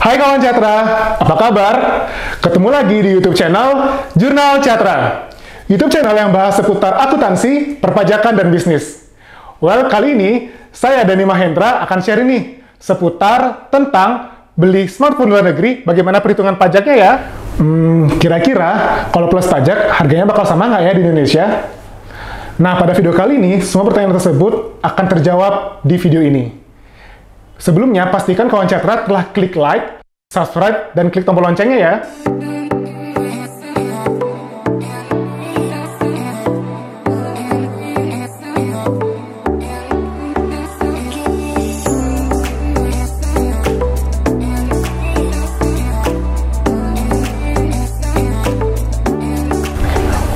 Hai kawan Catra, apa kabar? Ketemu lagi di YouTube channel Jurnal Catra. YouTube channel yang bahas seputar akuntansi, perpajakan, dan bisnis. Well, kali ini saya Dani Mahendra akan share nih seputar tentang beli smartphone luar negeri, bagaimana perhitungan pajaknya ya. Kira-kira kalau plus pajak harganya bakal sama nggak ya di Indonesia? Nah, pada video kali ini semua pertanyaan tersebut akan terjawab di video ini. Sebelumnya, pastikan kawan Catra telah klik like, subscribe, dan klik tombol loncengnya ya.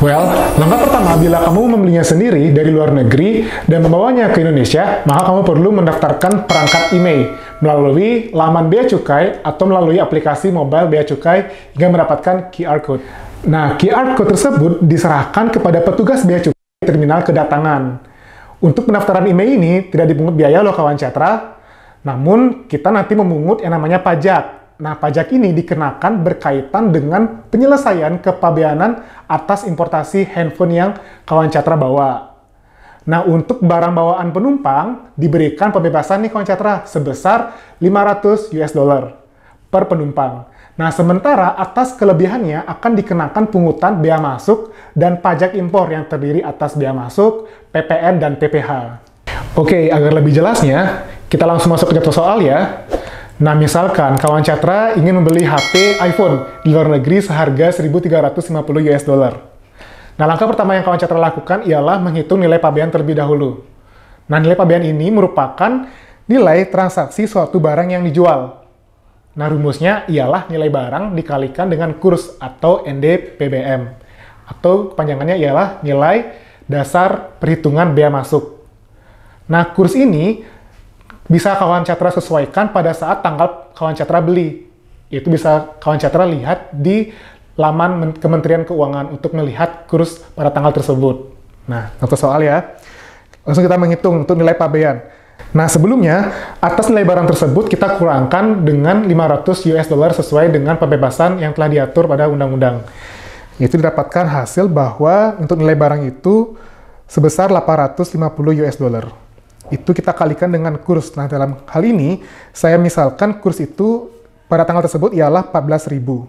Well, langkah pertama bila kamu membelinya sendiri dari luar negeri dan membawanya ke Indonesia, maka kamu perlu mendaftarkan perangkat IMEI melalui laman Bea Cukai atau melalui aplikasi mobile Bea Cukai hingga mendapatkan QR Code. Nah, QR Code tersebut diserahkan kepada petugas Bea Cukai di terminal kedatangan. Untuk pendaftaran IMEI ini tidak dipungut biaya loh kawan Catra, namun kita nanti memungut yang namanya pajak. Nah, pajak ini dikenakan berkaitan dengan penyelesaian kepabeanan atas importasi handphone yang kawan Catra bawa. Nah, untuk barang bawaan penumpang diberikan pembebasan nih kawan Catra sebesar $500 per penumpang. Nah, sementara atas kelebihannya akan dikenakan pungutan bea masuk dan pajak impor yang terdiri atas bea masuk, PPN, dan PPh. Oke, agar lebih jelasnya, kita langsung masuk ke contoh soal ya. Nah, misalkan kawan Catra ingin membeli HP iPhone di luar negeri seharga $1.350. Nah, langkah pertama yang kawan Catra lakukan ialah menghitung nilai pabean terlebih dahulu. Nah, nilai pabean ini merupakan nilai transaksi suatu barang yang dijual. Nah, rumusnya ialah nilai barang dikalikan dengan kurs atau NDPBM. Atau kepanjangannya ialah nilai dasar perhitungan bea masuk. Nah, kurs ini bisa kawan Catra sesuaikan pada saat tanggal kawan Catra beli. Itu bisa kawan Catra lihat di laman Kementerian Keuangan untuk melihat kurs pada tanggal tersebut. Nah, contoh soal ya. Langsung kita menghitung untuk nilai pabean. Nah, sebelumnya, atas nilai barang tersebut kita kurangkan dengan $500 sesuai dengan pembebasan yang telah diatur pada undang-undang. Itu didapatkan hasil bahwa untuk nilai barang itu sebesar $850. Itu kita kalikan dengan kurs. Nah, dalam hal ini, saya misalkan kurs itu pada tanggal tersebut ialah 14.000.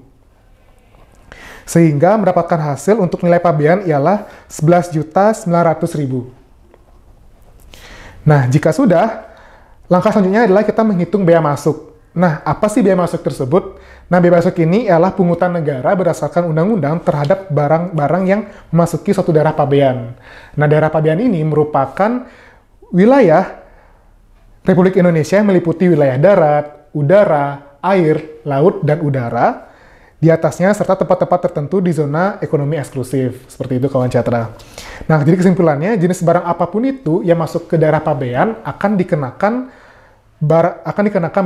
Sehingga mendapatkan hasil untuk nilai pabean ialah 11.900.000. Nah, jika sudah, langkah selanjutnya adalah kita menghitung bea masuk. Nah, apa sih bea masuk tersebut? Nah, bea masuk ini ialah pungutan negara berdasarkan undang-undang terhadap barang-barang yang memasuki suatu daerah pabean. Nah, daerah pabean ini merupakan wilayah Republik Indonesia yang meliputi wilayah darat, udara, air, laut, dan udara di atasnya serta tempat-tempat tertentu di zona ekonomi eksklusif. Seperti itu kawan Catra. Nah, jadi kesimpulannya jenis barang apapun itu yang masuk ke daerah pabean akan dikenakan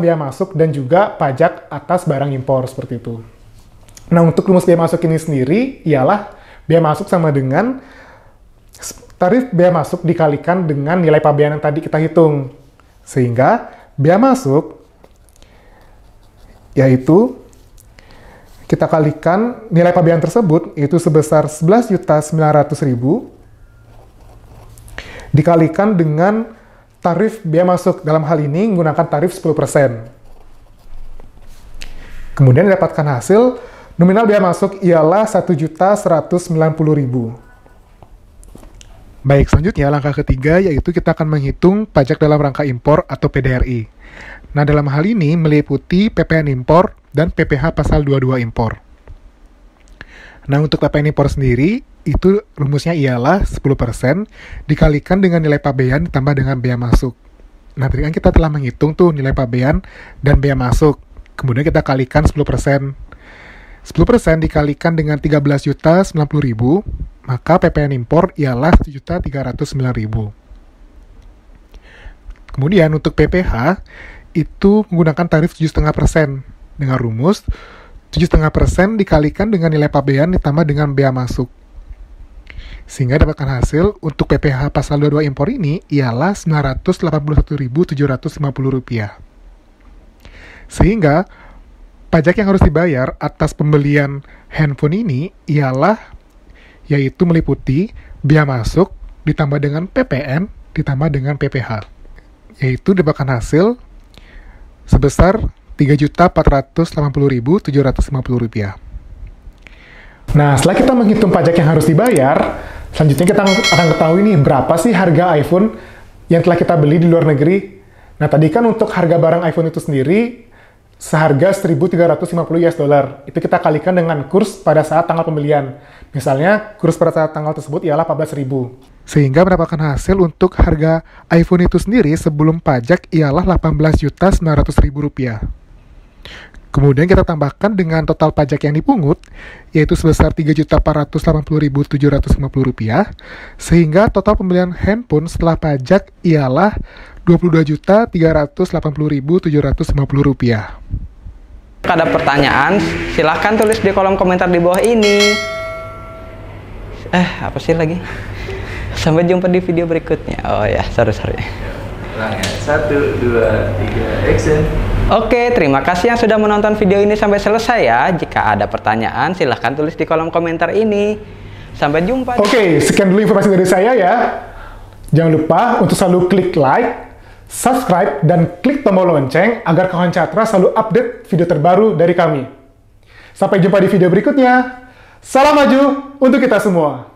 bea masuk dan juga pajak atas barang impor seperti itu. Nah, untuk rumus bea masuk ini sendiri ialah bea masuk sama dengan tarif bea masuk dikalikan dengan nilai pabean yang tadi kita hitung. Sehingga bea masuk yaitu kita kalikan nilai pabean tersebut itu sebesar 11.900.000 dikalikan dengan tarif bea masuk. Dalam hal ini menggunakan tarif 10%. Kemudian didapatkan hasil nominal bea masuk ialah 1.190.000. Baik, selanjutnya langkah ketiga yaitu kita akan menghitung pajak dalam rangka impor atau PDRI. Nah, dalam hal ini meliputi PPN impor dan PPh pasal 22 impor. Nah, untuk PPN impor sendiri, itu rumusnya ialah 10% dikalikan dengan nilai pabean ditambah dengan bea masuk. Nah, tadi kan kita telah menghitung tuh nilai pabean dan bea masuk. Kemudian kita kalikan 10%. 10% dikalikan dengan 13.090.000, maka PPN impor ialah 7.309.000. Kemudian untuk PPh itu menggunakan tarif 7,5% dengan rumus 7,5% dikalikan dengan nilai pabean ditambah dengan bea masuk. Sehingga dapatkan hasil untuk PPh pasal 22 impor ini ialah Rp981.750. Sehingga Pajak yang harus dibayar atas pembelian handphone ini yaitu meliputi biaya masuk ditambah dengan PPN ditambah dengan PPh, yaitu dapatkan hasil sebesar Rp3.480.750. Nah, setelah kita menghitung pajak yang harus dibayar, selanjutnya kita akan ketahui nih berapa sih harga iPhone yang telah kita beli di luar negeri. Nah, tadi kan untuk harga barang iPhone itu sendiri seharga 1.350 US dollar. Itu kita kalikan dengan kurs pada saat tanggal pembelian. Misalnya, kurs pada saat tanggal tersebut ialah 14.000. Sehingga mendapatkan hasil untuk harga iPhone itu sendiri sebelum pajak ialah Rp18.900.000. Kemudian kita tambahkan dengan total pajak yang dipungut, yaitu sebesar Rp3.480.750, sehingga total pembelian handphone setelah pajak ialah Rp22.380.750. Ada pertanyaan, silahkan tulis di kolom komentar di bawah ini. Apa sih lagi? Sampai jumpa di video berikutnya. Oh ya, sorry. Ulang ya. 1, 2, 3, action. Oke, terima kasih yang sudah menonton video ini sampai selesai ya. Jika ada pertanyaan, silahkan tulis di kolom komentar ini. Sampai jumpa. Oke, sekian dulu informasi dari saya ya. Jangan lupa untuk selalu klik like, subscribe, dan klik tombol lonceng agar kawan Catra selalu update video terbaru dari kami. Sampai jumpa di video berikutnya. Salam maju untuk kita semua.